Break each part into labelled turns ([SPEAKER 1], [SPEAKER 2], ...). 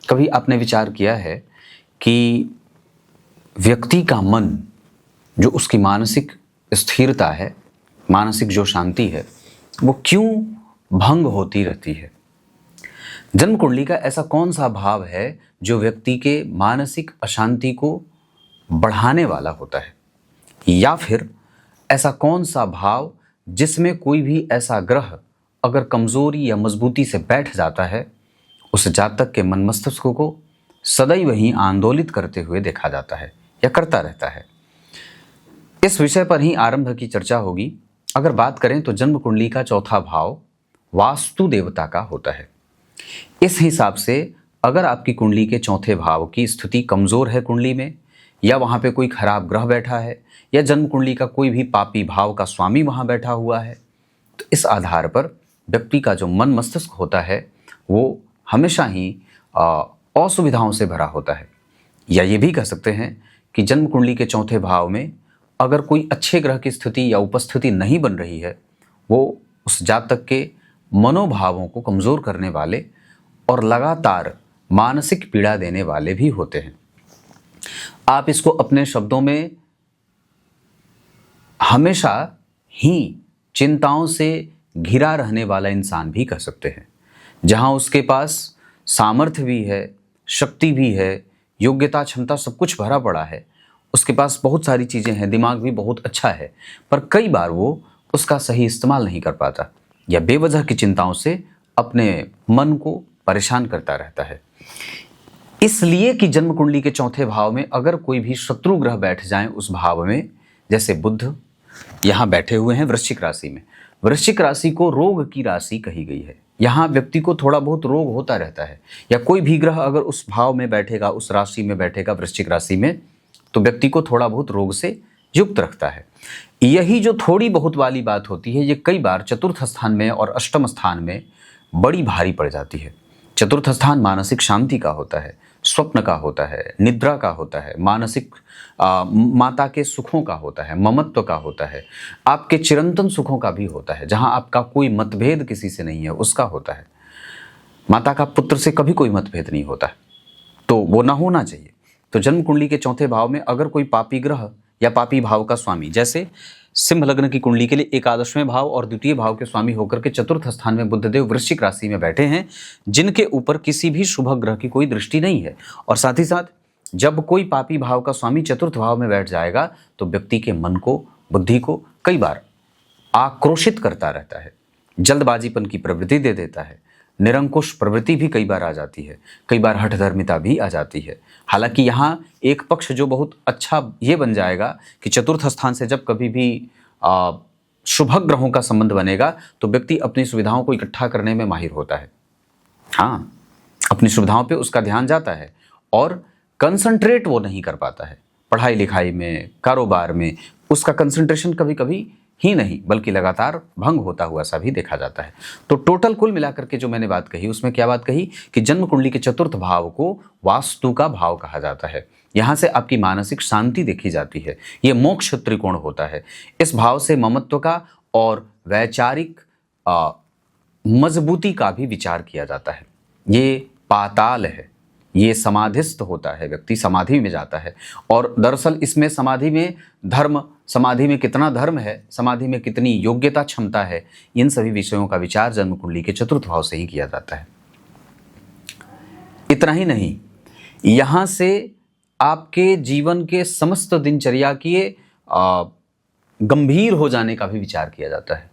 [SPEAKER 1] कभी आपने विचार किया है कि व्यक्ति का मन, जो उसकी मानसिक स्थिरता है, मानसिक जो शांति है, वो क्यों भंग होती रहती है? जन्म कुंडली का ऐसा कौन सा भाव है जो व्यक्ति के मानसिक अशांति को बढ़ाने वाला होता है? या फिर ऐसा कौन सा भाव जिसमें कोई भी ऐसा ग्रह अगर कमजोरी या मजबूती से बैठ जाता है, उस जातक के मन मस्तिष्क को सदैव ही आंदोलित करते हुए देखा जाता है या करता रहता है? इस विषय पर ही आरंभ की चर्चा होगी। अगर बात करें तो जन्म कुंडली का चौथा भाव वास्तु देवता का होता है। इस हिसाब से अगर आपकी कुंडली के चौथे भाव की स्थिति कमजोर है कुंडली में, या वहां पे कोई खराब ग्रह बैठा है, या जन्म कुंडली का कोई भी पापी भाव का स्वामी वहां बैठा हुआ है, तो इस आधार पर व्यक्ति का जो मन मस्तिष्क होता है वो हमेशा ही असुविधाओं से भरा होता है। या ये भी कह सकते हैं कि जन्म कुंडली के चौथे भाव में अगर कोई अच्छे ग्रह की स्थिति या उपस्थिति नहीं बन रही है, वो उस जातक के मनोभावों को कमजोर करने वाले और लगातार मानसिक पीड़ा देने वाले भी होते हैं। आप इसको अपने शब्दों में हमेशा ही चिंताओं से घिरा रहने वाला इंसान भी कह सकते हैं। जहां उसके पास सामर्थ्य भी है, शक्ति भी है, योग्यता क्षमता सब कुछ भरा पड़ा है, उसके पास बहुत सारी चीज़ें हैं, दिमाग भी बहुत अच्छा है, पर कई बार वो उसका सही इस्तेमाल नहीं कर पाता या बेवजह की चिंताओं से अपने मन को परेशान करता रहता है। इसलिए कि जन्म कुंडली के चौथे भाव में अगर कोई भी शत्रु ग्रह बैठ जाए उस भाव में, जैसे बुध यहाँ बैठे हुए हैं वृश्चिक राशि में। वृश्चिक राशि को रोग की राशि कही गई है। यहाँ व्यक्ति को थोड़ा बहुत रोग होता रहता है, या कोई भी ग्रह अगर उस भाव में बैठेगा, उस राशि में बैठेगा वृश्चिक राशि में, तो व्यक्ति को थोड़ा बहुत रोग से युक्त रखता है। यही जो थोड़ी बहुत वाली बात होती है, ये कई बार चतुर्थ स्थान में और अष्टम स्थान में बड़ी भारी पड़ जाती है। चतुर्थ स्थान मानसिक शांति का होता है, स्वप्न का होता है, निद्रा का होता है, मानसिक माता के सुखों का होता है, ममत्व का होता है, आपके चिरंतन सुखों का भी होता है। जहां आपका कोई मतभेद किसी से नहीं है उसका होता है। माता का पुत्र से कभी कोई मतभेद नहीं होता है, तो वो ना होना चाहिए। तो जन्म कुंडली के चौथे भाव में अगर कोई पापी ग्रह या पापी भाव का स्वामी, जैसे सिंह लग्न की कुंडली के लिए एकादशवें भाव और द्वितीय भाव के स्वामी होकर के चतुर्थ स्थान में बुधदेव वृश्चिक राशि में बैठे हैं, जिनके ऊपर किसी भी शुभ ग्रह की कोई दृष्टि नहीं है, और साथ ही साथ जब कोई पापी भाव का स्वामी चतुर्थ भाव में बैठ जाएगा तो व्यक्ति के मन को, बुद्धि को कई बार आक्रोशित करता रहता है, जल्दबाजीपन की प्रवृत्ति दे देता है, निरंकुश प्रवृत्ति भी कई बार आ जाती है, कई बार हठधर्मिता भी आ जाती है। हालांकि यहाँ एक पक्ष जो बहुत अच्छा ये बन जाएगा कि चतुर्थ स्थान से जब कभी भी शुभ ग्रहों का संबंध बनेगा तो व्यक्ति अपनी सुविधाओं को इकट्ठा करने में माहिर होता है। हाँ, अपनी सुविधाओं पे उसका ध्यान जाता है और कंसंट्रेट वो नहीं कर पाता है। पढ़ाई लिखाई में, कारोबार में उसका कंसंट्रेशन कभी कभी ही नहीं बल्कि लगातार भंग होता हुआ सा भी देखा जाता है। तो टोटल कुल मिलाकर के जो मैंने बात कही उसमें क्या बात कही कि जन्म कुंडली के चतुर्थ भाव को वास्तु का भाव कहा जाता है। यहाँ से आपकी मानसिक शांति देखी जाती है। ये मोक्ष त्रिकोण होता है। इस भाव से ममत्व का और वैचारिक मजबूती का भी विचार किया जाता है। ये पाताल है, ये समाधिस्थ होता है, व्यक्ति समाधि में जाता है। और दरअसल इसमें समाधि में धर्म, समाधि में कितना धर्म है, समाधि में कितनी योग्यता क्षमता है, इन सभी विषयों का विचार जन्म कुंडली के चतुर्थ भाव से ही किया जाता है। इतना ही नहीं, यहाँ से आपके जीवन के समस्त दिनचर्या के गंभीर हो जाने का भी विचार किया जाता है।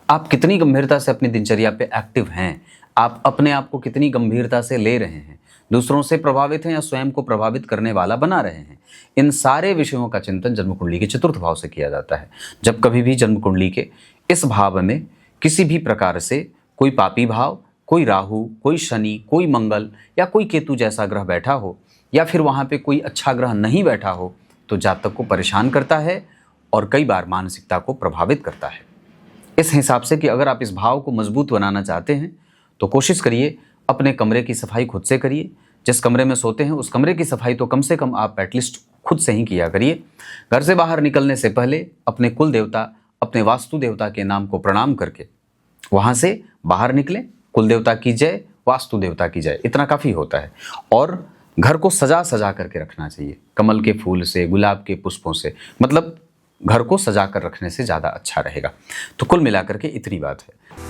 [SPEAKER 1] आप कितनी गंभीरता से अपनी दिनचर्या पे एक्टिव हैं, आप अपने आप को कितनी गंभीरता से ले रहे हैं, दूसरों से प्रभावित हैं या स्वयं को प्रभावित करने वाला बना रहे हैं, इन सारे विषयों का चिंतन जन्म कुंडली के चतुर्थ भाव से किया जाता है। जब कभी भी जन्म कुंडली के इस भाव में किसी भी प्रकार से कोई पापी भाव, कोई राहु, कोई शनि, कोई मंगल या कोई केतु जैसा ग्रह बैठा हो, या फिर वहाँ पे कोई अच्छा ग्रह नहीं बैठा हो, तो जातक को परेशान करता है और कई बार मानसिकता को प्रभावित करता है। इस हिसाब से कि अगर आप इस भाव को मजबूत बनाना चाहते हैं तो कोशिश करिए अपने कमरे की सफाई खुद से करिए। जिस कमरे में सोते हैं उस कमरे की सफाई तो कम से कम आप एटलीस्ट खुद से ही किया करिए। घर से बाहर निकलने से पहले अपने कुल देवता, अपने वास्तु देवता के नाम को प्रणाम करके वहाँ से बाहर निकलें, कुल देवता की जय वास्तु देवता की जय, इतना काफ़ी होता है। और घर को सजा सजा करके रखना चाहिए, कमल के फूल से, गुलाब के पुष्पों से, मतलब घर को सजा कर रखने से ज़्यादा अच्छा रहेगा। तो कुल मिलाकर के इतनी बात है।